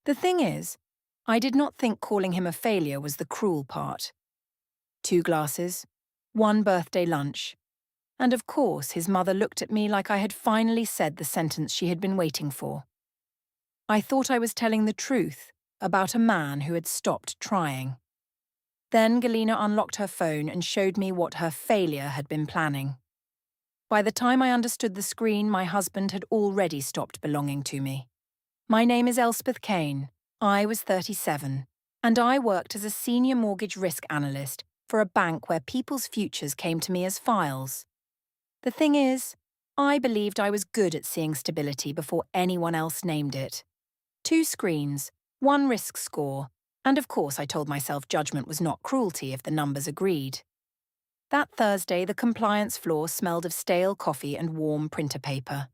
The thing is, I did not think calling him a failure was the cruel part. 2 glasses, 1 birthday lunch, and of course his mother looked at me like I had finally said the sentence she had been waiting for. I thought I was telling the truth about a man who had stopped trying. Then Galina unlocked her phone and showed me what her failure had been planning. By the time I understood the screen, my husband had already stopped belonging to me. My name is Elspeth Kane. I was 37, and I worked as a senior mortgage risk analyst for a bank where people's futures came to me as files. The thing is, I believed I was good at seeing stability before anyone else named it. 2 screens, 1 risk score, and of course I told myself judgment was not cruelty if the numbers agreed. That Thursday, the compliance floor smelled of stale coffee and warm printer paper.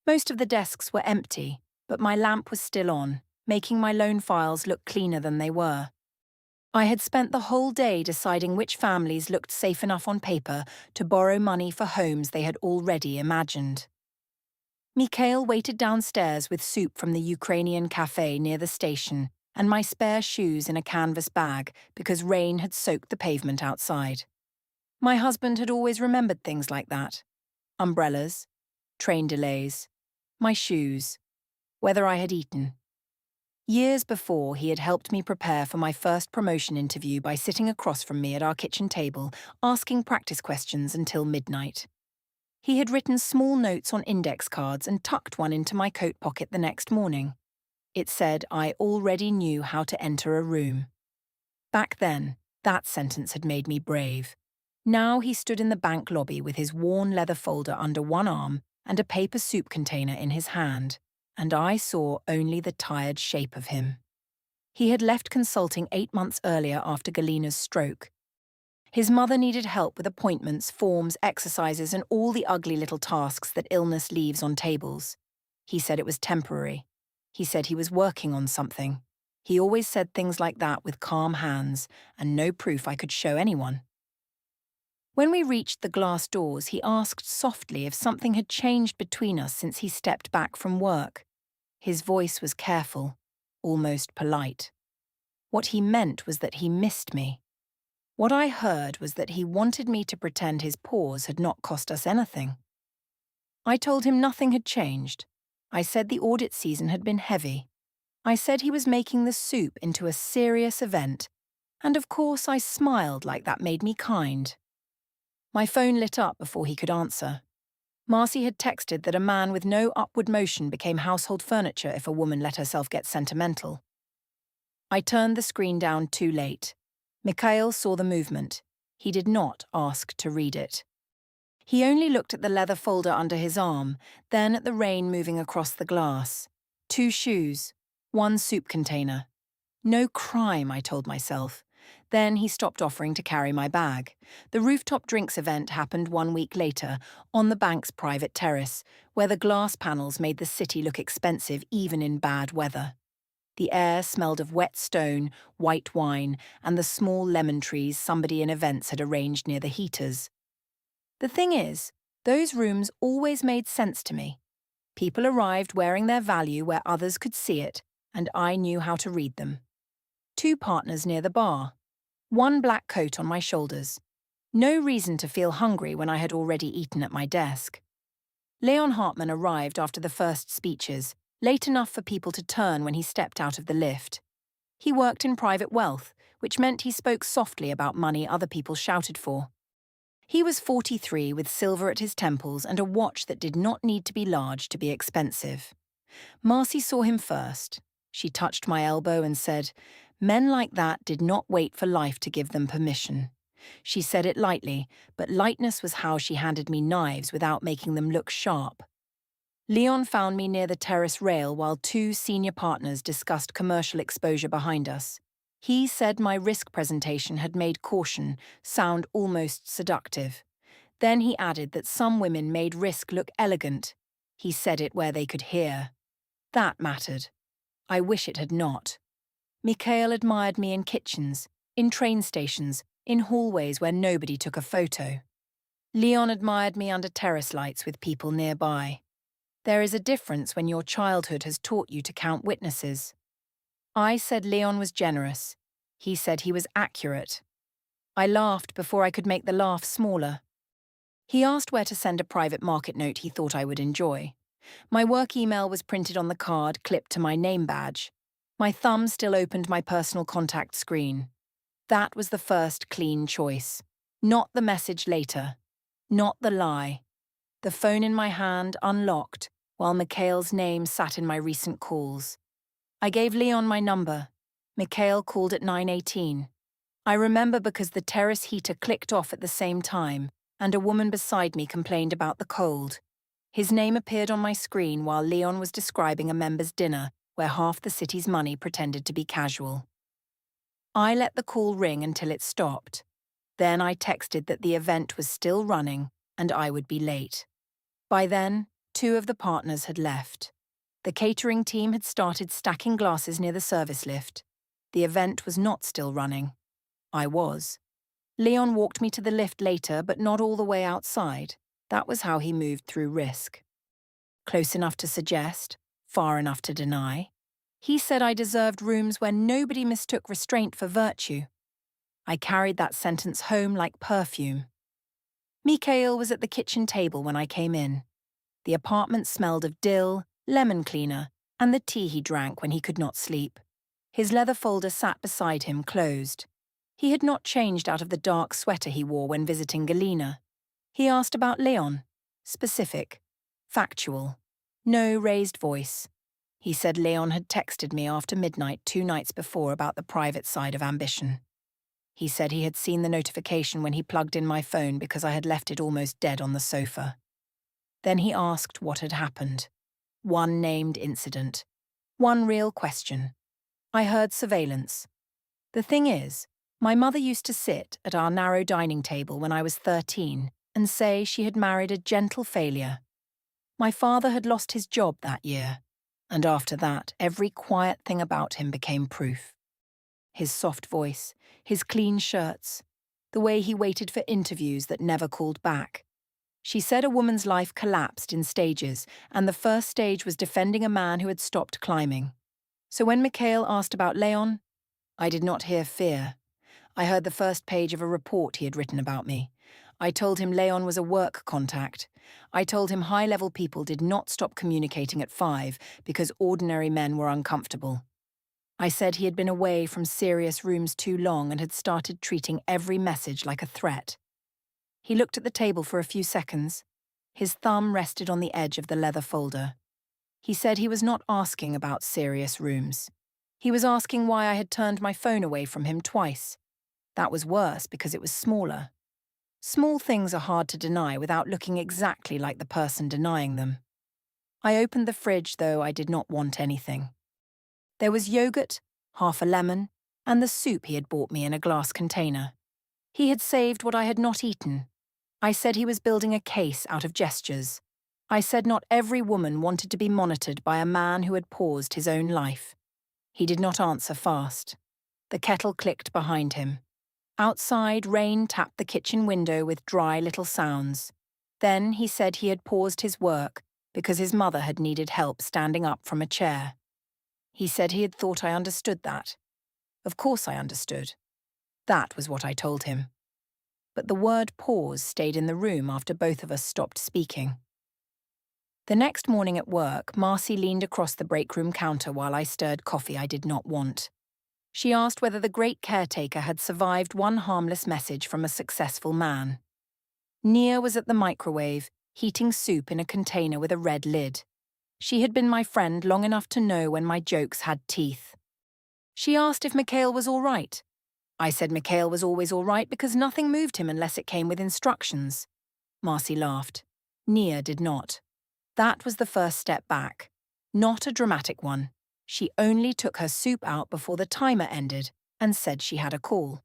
Most of the desks were empty, but my lamp was still on, making my loan files look cleaner than they were. I had spent the whole day deciding which families looked safe enough on paper to borrow money for homes they had already imagined. Mikhail waited downstairs with soup from the Ukrainian cafe near the station and my spare shoes in a canvas bag because rain had soaked the pavement outside. My husband had always remembered things like that. Umbrellas, train delays, my shoes, whether I had eaten. Years before, he had helped me prepare for my first promotion interview by sitting across from me at our kitchen table, asking practice questions until midnight. He had written small notes on index cards and tucked one into my coat pocket the next morning. It said I already knew how to enter a room. Back then, that sentence had made me brave. Now he stood in the bank lobby with his worn leather folder under one arm and a paper soup container in his hand, and I saw only the tired shape of him. He had left consulting 8 months earlier after Galina's stroke. His mother needed help with appointments, forms, exercises, and all the ugly little tasks that illness leaves on tables. He said it was temporary. He said he was working on something. He always said things like that with calm hands and no proof I could show anyone. When we reached the glass doors, he asked softly if something had changed between us since he stepped back from work. His voice was careful, almost polite. What he meant was that he missed me. What I heard was that he wanted me to pretend his pause had not cost us anything. I told him nothing had changed. I said the audit season had been heavy. I said he was making the soup into a serious event, and of course I smiled like that made me kind. My phone lit up before he could answer. Marcy had texted that a man with no upward motion became household furniture if a woman let herself get sentimental. I turned the screen down too late. Mikhail saw the movement. He did not ask to read it. He only looked at the leather folder under his arm, then at the rain moving across the glass. 2 shoes, 1 soup container. No crime, I told myself. Then he stopped offering to carry my bag. The rooftop drinks event happened 1 week later, on the bank's private terrace, where the glass panels made the city look expensive even in bad weather. The air smelled of wet stone, white wine, and the small lemon trees somebody in events had arranged near the heaters. The thing is, those rooms always made sense to me. People arrived wearing their value where others could see it, and I knew how to read them. 2 partners near the bar. 1 black coat on my shoulders. No reason to feel hungry when I had already eaten at my desk. Leon Hartman arrived after the first speeches, late enough for people to turn when he stepped out of the lift. He worked in private wealth, which meant he spoke softly about money other people shouted for. He was 43 with silver at his temples and a watch that did not need to be large to be expensive. Marcy saw him first. She touched my elbow and said, "Men like that did not wait for life to give them permission." She said it lightly, but lightness was how she handed me knives without making them look sharp. Leon found me near the terrace rail while 2 senior partners discussed commercial exposure behind us. He said my risk presentation had made caution sound almost seductive. Then he added that some women made risk look elegant. He said it where they could hear. That mattered. I wish it had not. Mikhail admired me in kitchens, in train stations, in hallways where nobody took a photo. Leon admired me under terrace lights with people nearby. There is a difference when your childhood has taught you to count witnesses. I said Leon was generous. He said he was accurate. I laughed before I could make the laugh smaller. He asked where to send a private market note he thought I would enjoy. My work email was printed on the card clipped to my name badge. My thumb still opened my personal contact screen. That was the first clean choice. Not the message later. Not the lie. The phone in my hand unlocked, while Mikhail's name sat in my recent calls. I gave Leon my number. Mikhail called at 9:18. I remember because the terrace heater clicked off at the same time, and a woman beside me complained about the cold. His name appeared on my screen while Leon was describing a members' dinner where half the city's money pretended to be casual. I let the call ring until it stopped. Then I texted that the event was still running and I would be late. By then, 2 of the partners had left. The catering team had started stacking glasses near the service lift. The event was not still running. I was. Leon walked me to the lift later, but not all the way outside. That was how he moved through risk. Close enough to suggest, far enough to deny. He said I deserved rooms where nobody mistook restraint for virtue. I carried that sentence home like perfume. Mikhail was at the kitchen table when I came in. The apartment smelled of dill, lemon cleaner, and the tea he drank when he could not sleep. His leather folder sat beside him, closed. He had not changed out of the dark sweater he wore when visiting Galina. He asked about Leon. Specific. Factual. No raised voice. He said Leon had texted me after midnight 2 nights before about the private side of ambition. He said he had seen the notification when he plugged in my phone because I had left it almost dead on the sofa. Then he asked what had happened. One named incident. One real question. I heard surveillance. The thing is, my mother used to sit at our narrow dining table when I was 13 and say she had married a gentle failure. My father had lost his job that year, and after that, every quiet thing about him became proof. His soft voice, his clean shirts, the way he waited for interviews that never called back. She said a woman's life collapsed in stages, and the first stage was defending a man who had stopped climbing. So when Mikhail asked about Leon, I did not hear fear. I heard the first page of a report he had written about me. I told him Leon was a work contact. I told him high-level people did not stop communicating at 5 because ordinary men were uncomfortable. I said he had been away from serious rooms too long and had started treating every message like a threat. He looked at the table for a few seconds. His thumb rested on the edge of the leather folder. He said he was not asking about serious rooms. He was asking why I had turned my phone away from him twice. That was worse because it was smaller. Small things are hard to deny without looking exactly like the person denying them. I opened the fridge, though I did not want anything. There was yogurt, half a lemon, and the soup he had bought me in a glass container. He had saved what I had not eaten. I said he was building a case out of gestures. I said not every woman wanted to be monitored by a man who had paused his own life. He did not answer fast. The kettle clicked behind him. Outside, rain tapped the kitchen window with dry little sounds. Then he said he had paused his work because his mother had needed help standing up from a chair. He said he had thought I understood that. Of course I understood. That was what I told him. But the word pause stayed in the room after both of us stopped speaking. The next morning at work, Marcy leaned across the break room counter while I stirred coffee I did not want. She asked whether the great caretaker had survived one harmless message from a successful man. Nia was at the microwave, heating soup in a container with a red lid. She had been my friend long enough to know when my jokes had teeth. She asked if Mikhail was all right. I said Mikhail was always all right because nothing moved him unless it came with instructions. Marcy laughed. Nia did not. That was the first step back. Not a dramatic one. She only took her soup out before the timer ended and said she had a call.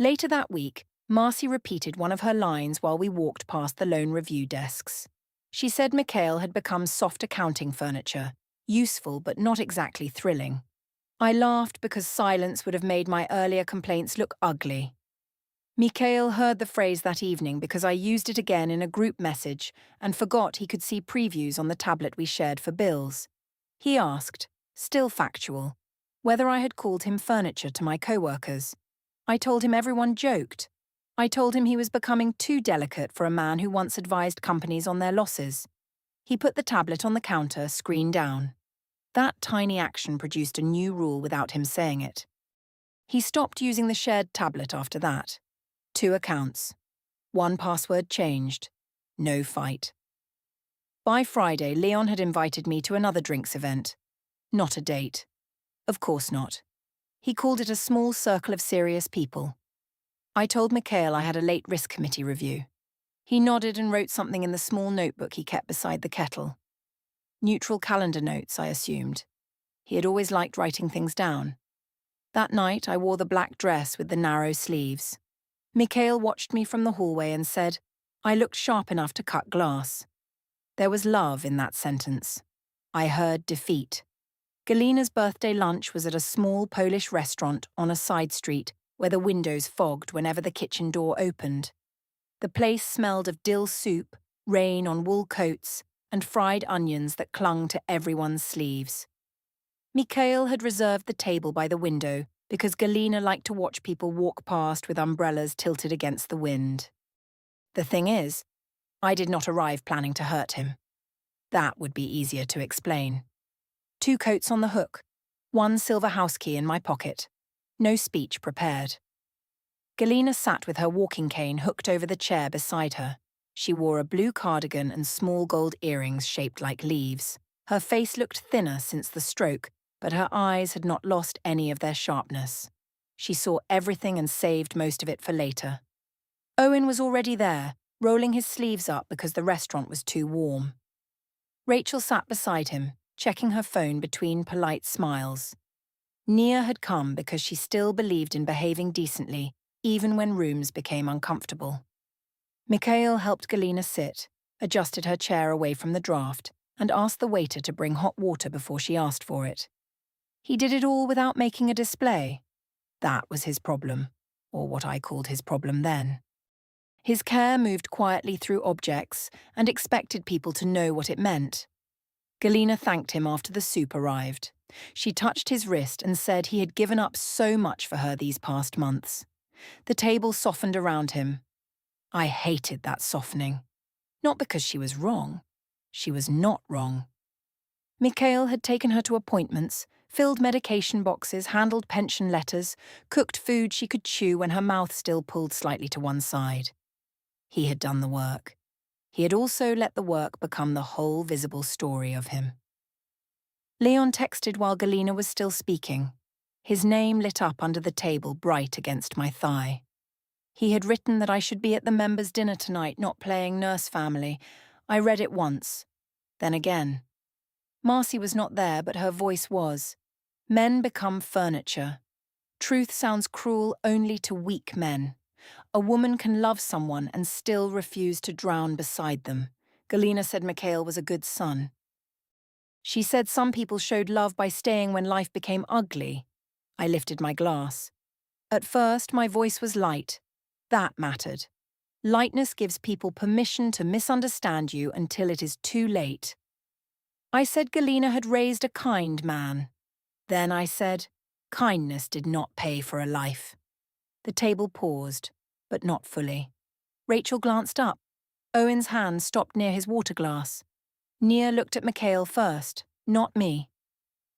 Later that week, Marcy repeated one of her lines while we walked past the loan review desks. She said Mikhail had become soft accounting furniture, useful but not exactly thrilling. I laughed because silence would have made my earlier complaints look ugly. Mikhail heard the phrase that evening because I used it again in a group message and forgot he could see previews on the tablet we shared for bills. He asked, still factual, Whether I had called him furniture to my co-workers. I told him everyone joked. I told him he was becoming too delicate for a man who once advised companies on their losses. He put the tablet on the counter, screen down. That tiny action produced a new rule without him saying it. He stopped using the shared tablet after that. 2 accounts. 1 password changed. No fight. By Friday, Leon had invited me to another drinks event. Not a date. Of course not. He called it a small circle of serious people. I told Mikhail I had a late risk committee review. He nodded and wrote something in the small notebook he kept beside the kettle. Neutral calendar notes, I assumed. He had always liked writing things down. That night, I wore the black dress with the narrow sleeves. Mikhail watched me from the hallway and said, I looked sharp enough to cut glass. There was love in that sentence. I heard defeat. Galina's birthday lunch was at a small Polish restaurant on a side street where the windows fogged whenever the kitchen door opened. The place smelled of dill soup, rain on wool coats, and fried onions that clung to everyone's sleeves. Mikhail had reserved the table by the window because Galina liked to watch people walk past with umbrellas tilted against the wind. The thing is, I did not arrive planning to hurt him. That would be easier to explain. 2 coats on the hook, 1 silver house key in my pocket. No speech prepared. Galina sat with her walking cane hooked over the chair beside her. She wore a blue cardigan and small gold earrings shaped like leaves. Her face looked thinner since the stroke, but her eyes had not lost any of their sharpness. She saw everything and saved most of it for later. Owen was already there, rolling his sleeves up because the restaurant was too warm. Rachel sat beside him, checking her phone between polite smiles. Nia had come because she still believed in behaving decently, even when rooms became uncomfortable. Mikhail helped Galina sit, adjusted her chair away from the draft, and asked the waiter to bring hot water before she asked for it. He did it all without making a display. That was his problem, or what I called his problem then. His care moved quietly through objects and expected people to know what it meant. Galina thanked him after the soup arrived. She touched his wrist and said he had given up so much for her these past months. The table softened around him. I hated that softening. Not because she was wrong. She was not wrong. Mikhail had taken her to appointments, filled medication boxes, handled pension letters, cooked food she could chew when her mouth still pulled slightly to one side. He had done the work. He had also let the work become the whole visible story of him. Leon texted while Galina was still speaking. His name lit up under the table bright against my thigh. He had written that I should be at the members' dinner tonight, not playing Nurse Family. I read it once, then again. Marcy was not there, but her voice was. Men become furniture. Truth sounds cruel only to weak men. A woman can love someone and still refuse to drown beside them. Galina said Mikhail was a good son. She said some people showed love by staying when life became ugly. I lifted my glass. At first, my voice was light. That mattered. Lightness gives people permission to misunderstand you until it is too late. I said Galina had raised a kind man. Then I said, kindness did not pay for a life. The table paused, but not fully. Rachel glanced up. Owen's hand stopped near his water glass. Nia looked at Mikhail first, not me.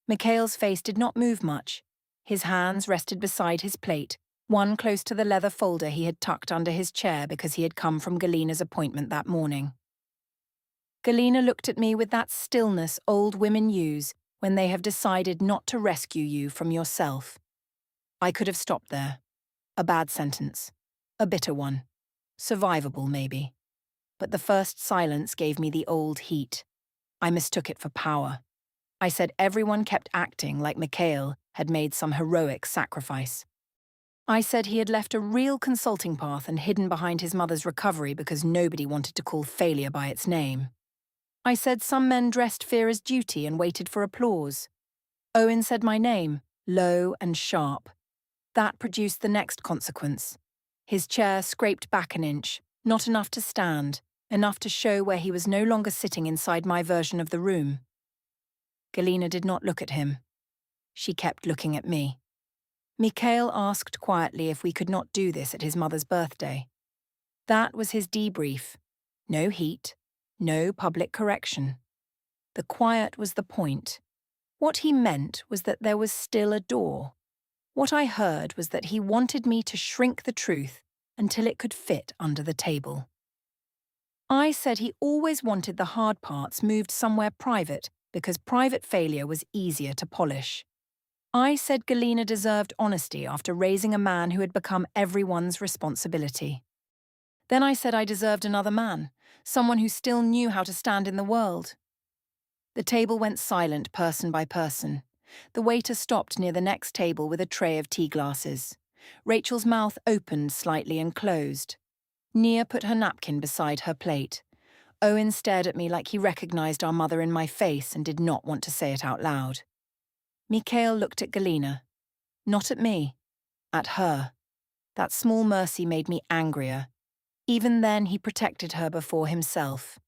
Mikhail's face did not move much. His hands rested beside his plate, one close to the leather folder he had tucked under his chair because he had come from Galina's appointment that morning. Galina looked at me with that stillness old women use when they have decided not to rescue you from yourself. I could have stopped there. A bad sentence. A bitter one. Survivable, maybe. But the first silence gave me the old heat. I mistook it for power. I said everyone kept acting like Mikhail had made some heroic sacrifice. I said he had left a real consulting path and hidden behind his mother's recovery because nobody wanted to call failure by its name. I said some men dressed fear as duty and waited for applause. Owen said my name, low and sharp. That produced the next consequence. His chair scraped back an inch, not enough to stand, enough to show where he was no longer sitting inside my version of the room. Galina did not look at him. She kept looking at me. Mikhail asked quietly if we could not do this at his mother's birthday. That was his debrief. No heat, no public correction. The quiet was the point. What he meant was that there was still a door. What I heard was that he wanted me to shrink the truth until it could fit under the table. I said he always wanted the hard parts moved somewhere private because private failure was easier to polish. I said Galina deserved honesty after raising a man who had become everyone's responsibility. Then I said I deserved another man, someone who still knew how to stand in the world. The table went silent person by person. The waiter stopped near the next table with a tray of tea glasses. Rachel's mouth opened slightly and closed. Nia put her napkin beside her plate. Owen stared at me like he recognized our mother in my face and did not want to say it out loud. Mikhail looked at Galina. Not at me. At her. That small mercy made me angrier. Even then he protected her before himself.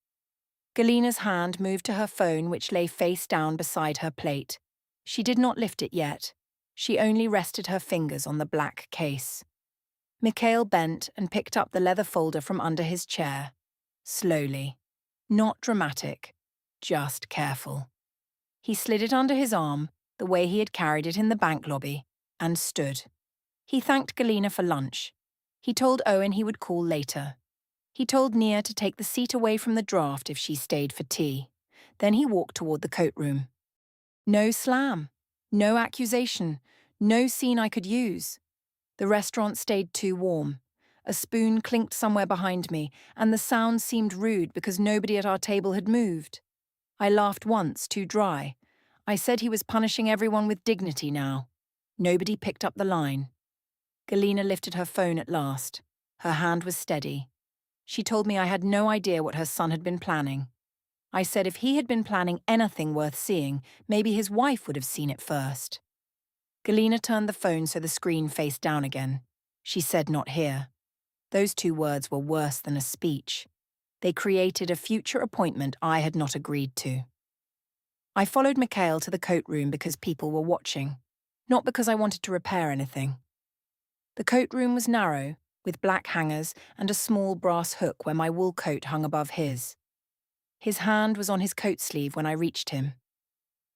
Galina's hand moved to her phone, which lay face down beside her plate. She did not lift it yet. She only rested her fingers on the black case. Mikhail bent and picked up the leather folder from under his chair. Slowly. Not dramatic. Just careful. He slid it under his arm, the way he had carried it in the bank lobby, and stood. He thanked Galina for lunch. He told Owen he would call later. He told Nia to take the seat away from the draft if she stayed for tea. Then he walked toward the coat room. No slam. No accusation. No scene I could use. The restaurant stayed too warm. A spoon clinked somewhere behind me, and the sound seemed rude because nobody at our table had moved. I laughed once, too dry. I said he was punishing everyone with dignity now. Nobody picked up the line. Galina lifted her phone at last. Her hand was steady. She told me I had no idea what her son had been planning. I said if he had been planning anything worth seeing, maybe his wife would have seen it first. Galina turned the phone so the screen faced down again. She said not here. Those two words were worse than a speech. They created a future appointment I had not agreed to. I followed Mikhail to the coat room because people were watching, not because I wanted to repair anything. The coat room was narrow, with black hangers and a small brass hook where my wool coat hung above his. His hand was on his coat sleeve when I reached him.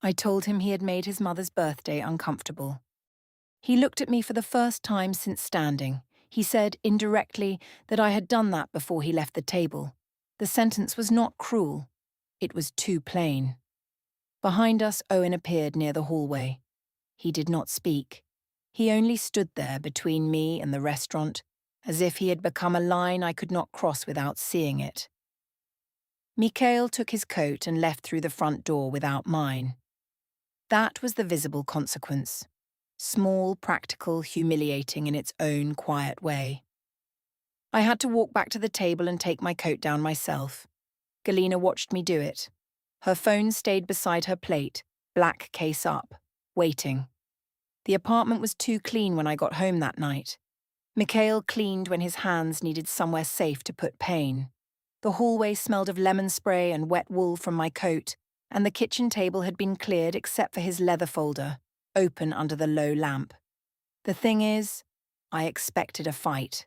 I told him he had made his mother's birthday uncomfortable. He looked at me for the first time since standing. He said, indirectly, that I had done that before he left the table. The sentence was not cruel. It was too plain. Behind us, Owen appeared near the hallway. He did not speak. He only stood there between me and the restaurant, as if he had become a line I could not cross without seeing it. Mikhail took his coat and left through the front door without mine. That was the visible consequence. Small, practical, humiliating in its own quiet way. I had to walk back to the table and take my coat down myself. Galina watched me do it. Her phone stayed beside her plate, black case up, waiting. The apartment was too clean when I got home that night. Mikhail cleaned when his hands needed somewhere safe to put pain. The hallway smelled of lemon spray and wet wool from my coat, and the kitchen table had been cleared except for his leather folder, open under the low lamp. The thing is, I expected a fight.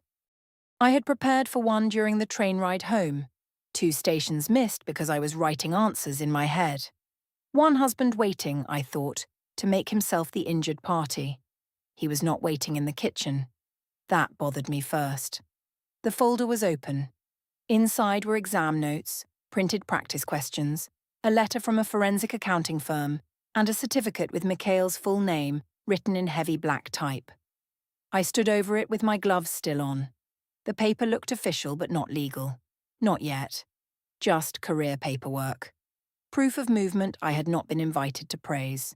I had prepared for one during the train ride home. 2 stations missed because I was writing answers in my head. One husband waiting, I thought, to make himself the injured party. He was not waiting in the kitchen. That bothered me first. The folder was open. Inside were exam notes, printed practice questions, a letter from a forensic accounting firm, and a certificate with Mikhail's full name written in heavy black type. I stood over it with my gloves still on. The paper looked official but not legal. Not yet. Just career paperwork. Proof of movement I had not been invited to praise.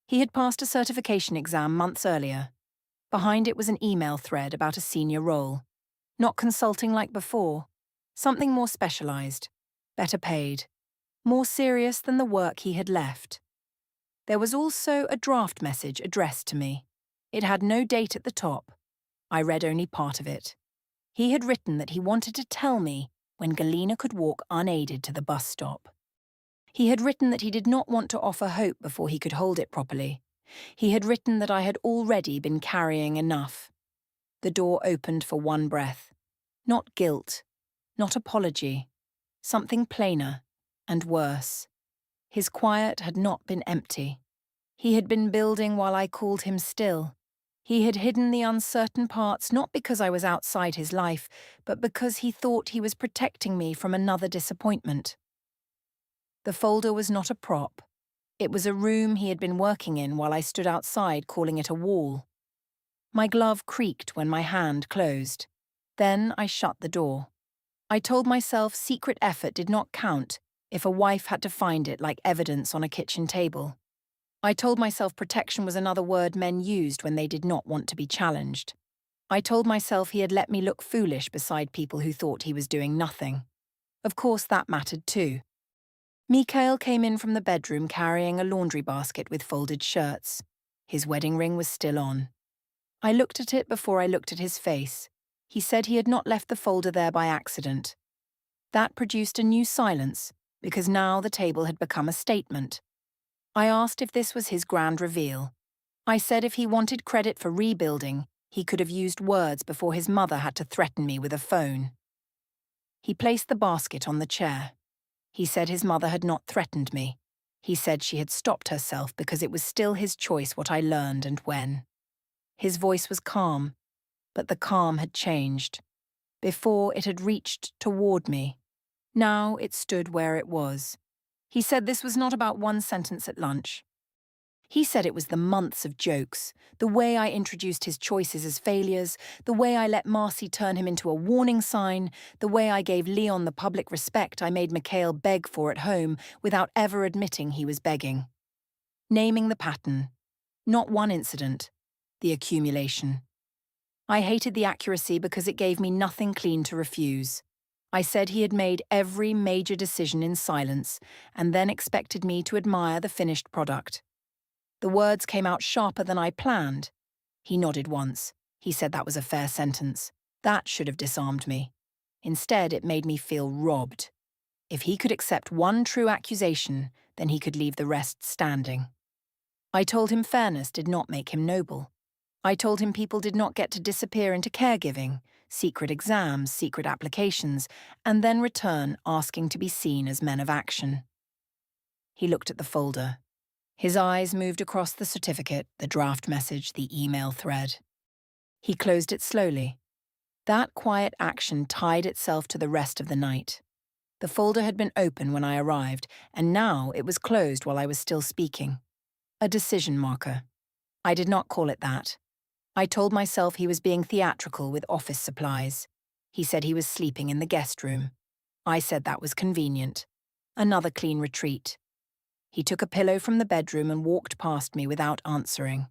He had passed a certification exam months earlier. Behind it was an email thread about a senior role. Not consulting like before. Something more specialized. Better paid. More serious than the work he had left. There was also a draft message addressed to me. It had no date at the top. I read only part of it. He had written that he wanted to tell me when Galina could walk unaided to the bus stop. He had written that he did not want to offer hope before he could hold it properly. He had written that I had already been carrying enough. The door opened for one breath. Not guilt, not apology, something plainer and worse. His quiet had not been empty. He had been building while I called him still. He had hidden the uncertain parts not because I was outside his life, but because he thought he was protecting me from another disappointment. The folder was not a prop. It was a room he had been working in while I stood outside calling it a wall. My glove creaked when my hand closed. Then I shut the door. I told myself secret effort did not count if a wife had to find it like evidence on a kitchen table. I told myself protection was another word men used when they did not want to be challenged. I told myself he had let me look foolish beside people who thought he was doing nothing. Of course that mattered too. Mikhail came in from the bedroom carrying a laundry basket with folded shirts. His wedding ring was still on. I looked at it before I looked at his face. He said he had not left the folder there by accident. That produced a new silence, because now the table had become a statement. I asked if this was his grand reveal. I said if he wanted credit for rebuilding, he could have used words before his mother had to threaten me with a phone. He placed the basket on the chair. He said his mother had not threatened me. He said she had stopped herself because it was still his choice what I learned and when. His voice was calm, but the calm had changed. Before, it had reached toward me. Now it stood where it was. He said this was not about one sentence at lunch. He said it was the months of jokes, the way I introduced his choices as failures, the way I let Marcy turn him into a warning sign, the way I gave Leon the public respect I made Mikhail beg for at home without ever admitting he was begging. Naming the pattern. Not one incident. The accumulation. I hated the accuracy because it gave me nothing clean to refuse. I said he had made every major decision in silence and then expected me to admire the finished product. The words came out sharper than I planned. He nodded once. He said that was a fair sentence. That should have disarmed me. Instead, it made me feel robbed. If he could accept one true accusation, then he could leave the rest standing. I told him fairness did not make him noble. I told him people did not get to disappear into caregiving, secret exams, secret applications, and then return asking to be seen as men of action. He looked at the folder. His eyes moved across the certificate, the draft message, the email thread. He closed it slowly. That quiet action tied itself to the rest of the night. The folder had been open when I arrived, and now it was closed while I was still speaking. A decision marker. I did not call it that. I told myself he was being theatrical with office supplies. He said he was sleeping in the guest room. I said that was convenient. Another clean retreat. He took a pillow from the bedroom and walked past me without answering.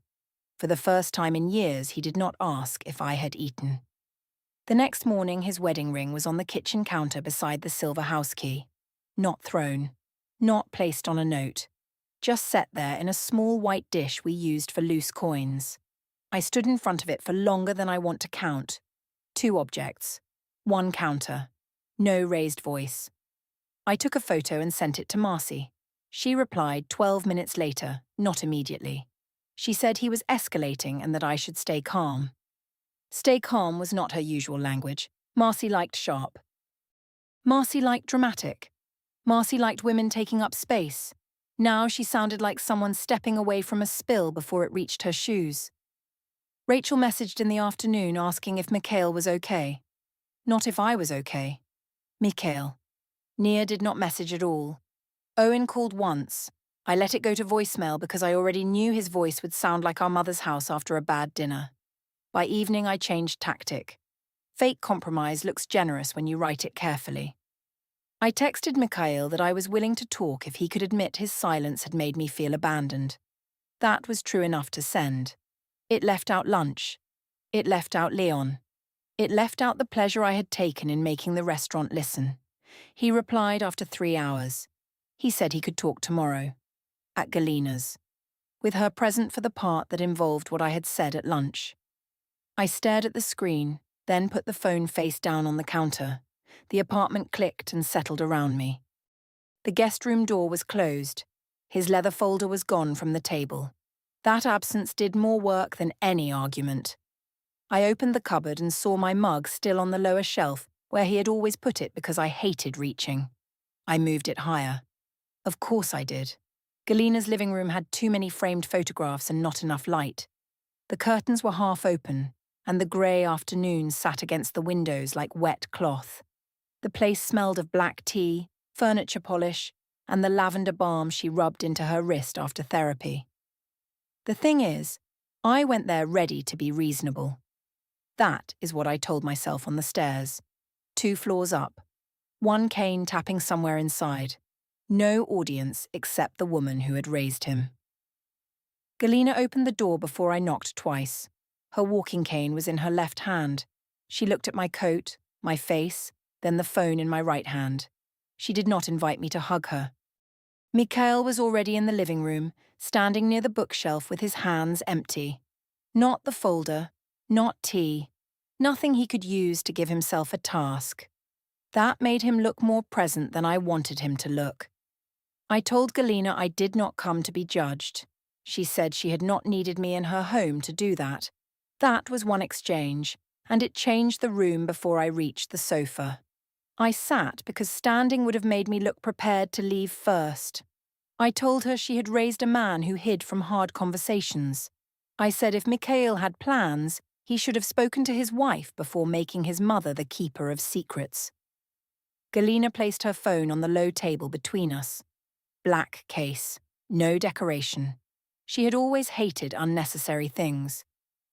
For the first time in years, he did not ask if I had eaten. The next morning, his wedding ring was on the kitchen counter beside the silver house key. Not thrown. Not placed on a note. Just set there in a small white dish we used for loose coins. I stood in front of it for longer than I want to count. 2 objects. 1 counter. No raised voice. I took a photo and sent it to Marcy. She replied 12 minutes later, not immediately. She said he was escalating and that I should stay calm. Stay calm was not her usual language. Marcy liked sharp. Marcy liked dramatic. Marcy liked women taking up space. Now she sounded like someone stepping away from a spill before it reached her shoes. Rachel messaged in the afternoon asking if Mikhail was okay. Not if I was okay. Mikhail. Nia did not message at all. Owen called once. I let it go to voicemail because I already knew his voice would sound like our mother's house after a bad dinner. By evening, I changed tactic. Fake compromise looks generous when you write it carefully. I texted Mikhail that I was willing to talk if he could admit his silence had made me feel abandoned. That was true enough to send. It left out lunch. It left out Leon. It left out the pleasure I had taken in making the restaurant listen. He replied after 3 hours. He said he could talk tomorrow. At Galina's. With her present for the part that involved what I had said at lunch. I stared at the screen, then put the phone face down on the counter. The apartment clicked and settled around me. The guest room door was closed. His leather folder was gone from the table. That absence did more work than any argument. I opened the cupboard and saw my mug still on the lower shelf where he had always put it because I hated reaching. I moved it higher. Of course I did. Galina's living room had too many framed photographs and not enough light. The curtains were half open, and the grey afternoon sat against the windows like wet cloth. The place smelled of black tea, furniture polish, and the lavender balm she rubbed into her wrist after therapy. The thing is, I went there ready to be reasonable. That is what I told myself on the stairs. 2 floors up. One cane tapping somewhere inside. No audience except the woman who had raised him. Galina opened the door before I knocked twice. Her walking cane was in her left hand. She looked at my coat, my face, then the phone in my right hand. She did not invite me to hug her. Mikhail was already in the living room, standing near the bookshelf with his hands empty. Not the folder, not tea, nothing he could use to give himself a task. That made him look more present than I wanted him to look. I told Galina I did not come to be judged. She said she had not needed me in her home to do that. That was one exchange, and it changed the room before I reached the sofa. I sat because standing would have made me look prepared to leave first. I told her she had raised a man who hid from hard conversations. I said if Mikhail had plans, he should have spoken to his wife before making his mother the keeper of secrets. Galina placed her phone on the low table between us. Black case, no decoration. She had always hated unnecessary things.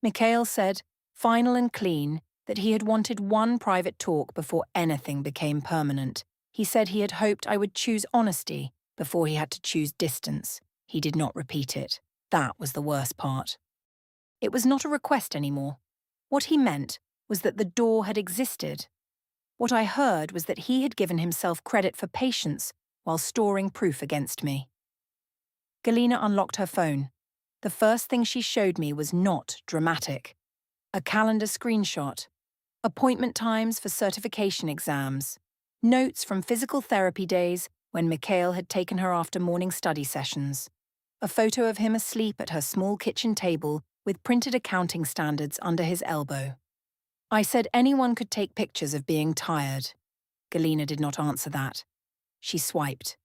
Mikhail said, final and clean, that he had wanted one private talk before anything became permanent. He said he had hoped I would choose honesty before he had to choose distance. He did not repeat it. That was the worst part. It was not a request anymore. What he meant was that the door had existed. What I heard was that he had given himself credit for patience while storing proof against me. Galina unlocked her phone. The first thing she showed me was not dramatic. A calendar screenshot, appointment times for certification exams, notes from physical therapy days when Mikhail had taken her after morning study sessions, a photo of him asleep at her small kitchen table with printed accounting standards under his elbow. I said anyone could take pictures of being tired. Galina did not answer that. She swiped.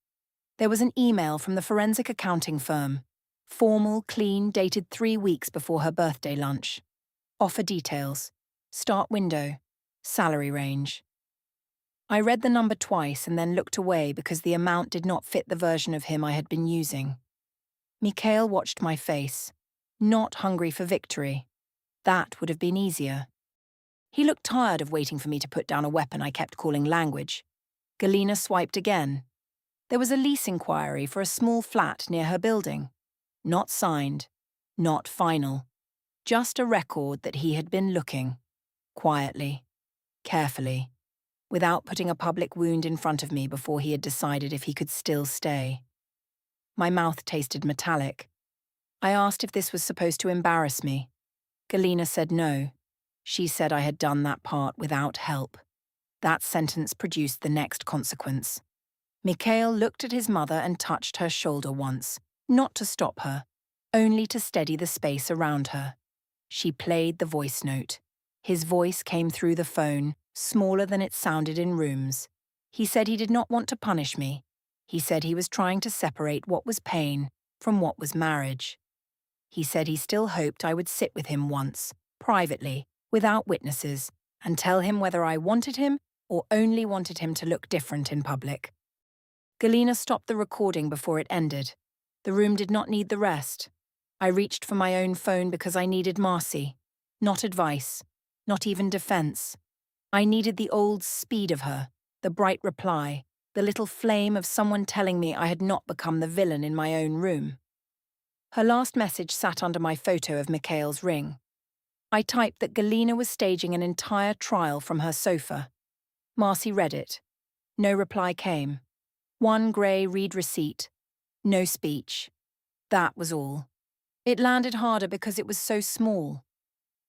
There was an email from the forensic accounting firm. Formal, clean, dated 3 weeks before her birthday lunch. Offer details. Start window. Salary range. I read the number twice and then looked away because the amount did not fit the version of him I had been using. Mikhail watched my face. Not hungry for victory. That would have been easier. He looked tired of waiting for me to put down a weapon I kept calling language. Galina swiped again. There was a lease inquiry for a small flat near her building. Not signed. Not final. Just a record that he had been looking. Quietly. Carefully. Without putting a public wound in front of me before he had decided if he could still stay. My mouth tasted metallic. I asked if this was supposed to embarrass me. Galina said no. She said I had done that part without help. That sentence produced the next consequence. Mikhail looked at his mother and touched her shoulder once, not to stop her, only to steady the space around her. She played the voice note. His voice came through the phone, smaller than it sounded in rooms. He said he did not want to punish me. He said he was trying to separate what was pain from what was marriage. He said he still hoped I would sit with him once, privately, without witnesses, and tell him whether I wanted him or only wanted him to look different in public. Galina stopped the recording before it ended. The room did not need the rest. I reached for my own phone because I needed Marcy. Not advice. Not even defense. I needed the old speed of her, the bright reply, the little flame of someone telling me I had not become the villain in my own room. Her last message sat under my photo of Mikhail's ring. I typed that Galina was staging an entire trial from her sofa. Marcy read it. No reply came. One grey read receipt. No speech. That was all. It landed harder because it was so small.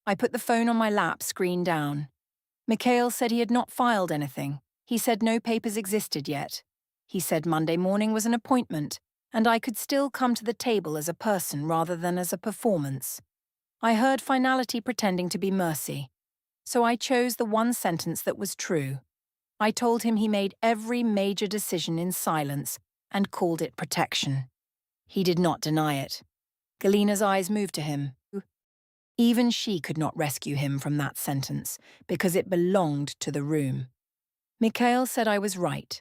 I put the phone on my lap, screen down. Mikhail said he had not filed anything. He said no papers existed yet. He said Monday morning was an appointment, and I could still come to the table as a person rather than as a performance. I heard finality pretending to be mercy, so I chose the one sentence that was true. I told him he made every major decision in silence and called it protection. He did not deny it. Galina's eyes moved to him. Even she could not rescue him from that sentence because it belonged to the room. Mikhail said I was right.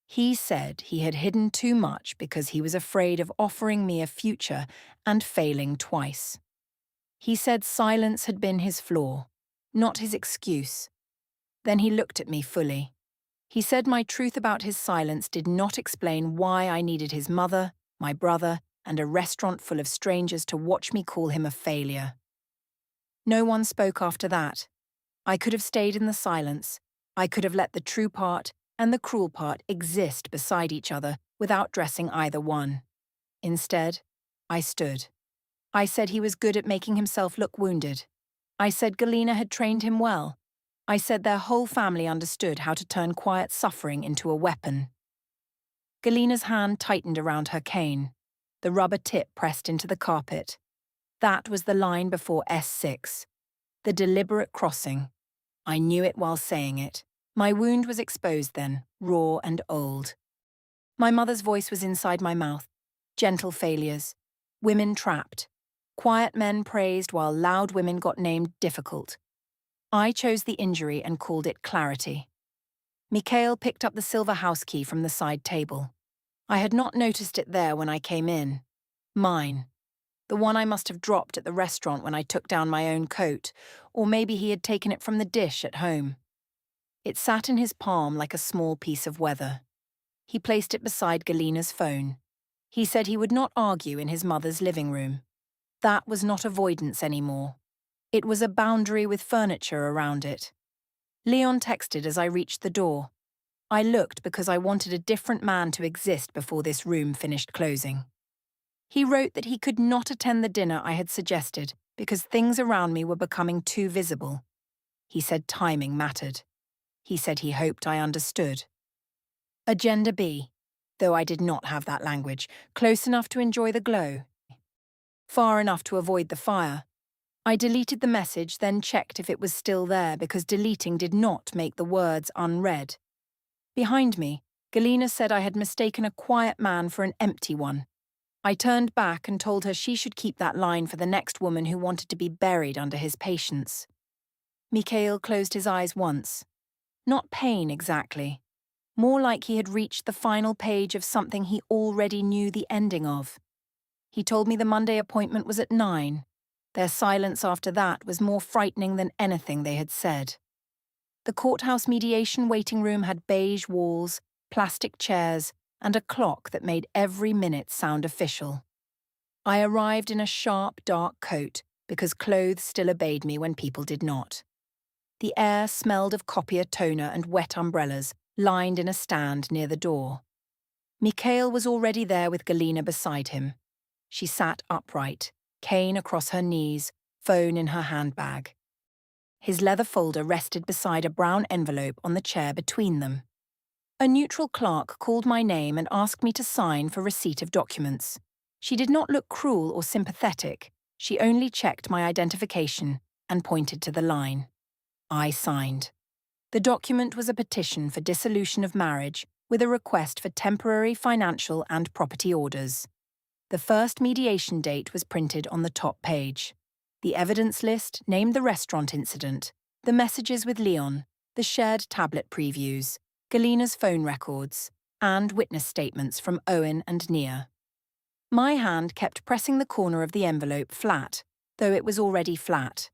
He said he had hidden too much because he was afraid of offering me a future and failing twice. He said silence had been his flaw, not his excuse. Then he looked at me fully. He said my truth about his silence did not explain why I needed his mother, my brother, and a restaurant full of strangers to watch me call him a failure. No one spoke after that. I could have stayed in the silence. I could have let the true part and the cruel part exist beside each other without dressing either one. Instead, I stood. I said he was good at making himself look wounded. I said Galina had trained him well. I said their whole family understood how to turn quiet suffering into a weapon. Galina's hand tightened around her cane. The rubber tip pressed into the carpet. That was the line before S6. The deliberate crossing. I knew it while saying it. My wound was exposed then, raw and old. My mother's voice was inside my mouth. Gentle failures. Women trapped. Quiet men praised while loud women got named difficult. I chose the injury and called it clarity. Mikhail picked up the silver house key from the side table. I had not noticed it there when I came in. Mine. The one I must have dropped at the restaurant when I took down my own coat, or maybe he had taken it from the dish at home. It sat in his palm like a small piece of weather. He placed it beside Galina's phone. He said he would not argue in his mother's living room. That was not avoidance anymore. It was a boundary with furniture around it. Leon texted as I reached the door. I looked because I wanted a different man to exist before this room finished closing. He wrote that he could not attend the dinner I had suggested because things around me were becoming too visible. He said timing mattered. He said he hoped I understood. Agenda B, though I did not have that language, close enough to enjoy the glow. Far enough to avoid the fire. I deleted the message, then checked if it was still there because deleting did not make the words unread. Behind me, Galina said I had mistaken a quiet man for an empty one. I turned back and told her she should keep that line for the next woman who wanted to be buried under his patience. Mikhail closed his eyes once. Not pain exactly. More like he had reached the final page of something he already knew the ending of. He told me the Monday appointment was at 9. Their silence after that was more frightening than anything they had said. The courthouse mediation waiting room had beige walls, plastic chairs, and a clock that made every minute sound official. I arrived in a sharp, dark coat because clothes still obeyed me when people did not. The air smelled of copier toner and wet umbrellas lined in a stand near the door. Mikhail was already there with Galina beside him. She sat upright, cane across her knees, phone in her handbag. His leather folder rested beside a brown envelope on the chair between them. A neutral clerk called my name and asked me to sign for receipt of documents. She did not look cruel or sympathetic. She only checked my identification and pointed to the line. I signed. The document was a petition for dissolution of marriage with a request for temporary financial and property orders. The first mediation date was printed on the top page. The evidence list named the restaurant incident, the messages with Leon, the shared tablet previews, Galina's phone records, and witness statements from Owen and Nia. My hand kept pressing the corner of the envelope flat, though it was already flat.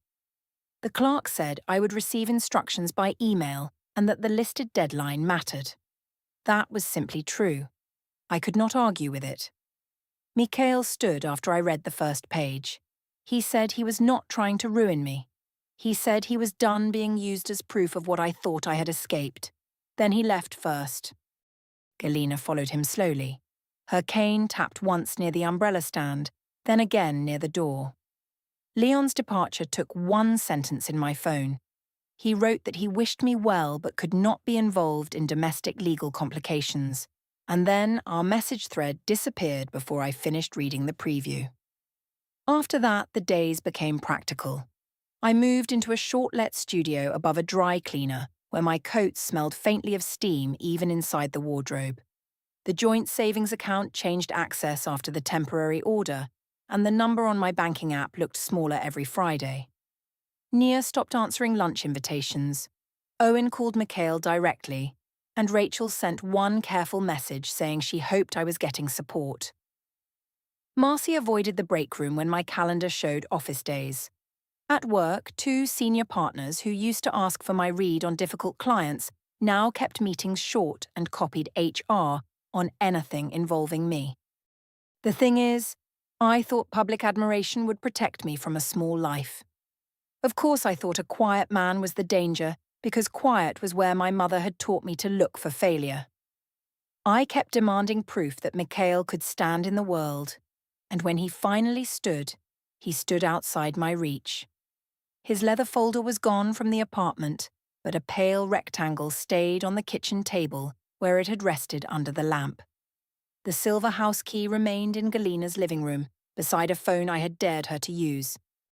The clerk said I would receive instructions by email and that the listed deadline mattered. That was simply true. I could not argue with it. Mikhail stood after I read the first page. He said he was not trying to ruin me. He said he was done being used as proof of what I thought I had escaped. Then he left first. Galina followed him slowly. Her cane tapped once near the umbrella stand, then again near the door. Leon's departure took one sentence in my phone. He wrote that he wished me well but could not be involved in domestic legal complications. And then our message thread disappeared before I finished reading the preview. After that, the days became practical. I moved into a short-let studio above a dry cleaner where my coats smelled faintly of steam even inside the wardrobe. The joint savings account changed access after the temporary order, and the number on my banking app looked smaller every Friday. Nia stopped answering lunch invitations. Owen called Mikhail directly, and Rachel sent one careful message saying she hoped I was getting support. Marcy avoided the break room when my calendar showed office days. At work, two senior partners who used to ask for my read on difficult clients now kept meetings short and copied HR on anything involving me. The thing is, I thought public admiration would protect me from a small life. Of course I thought a quiet man was the danger, because quiet was where my mother had taught me to look for failure. I kept demanding proof that Mikhail could stand in the world, and when he finally stood, he stood outside my reach. His leather folder was gone from the apartment, but a pale rectangle stayed on the kitchen table where it had rested under the lamp. The silver house key remained in Galina's living room, beside a phone I had dared her to use.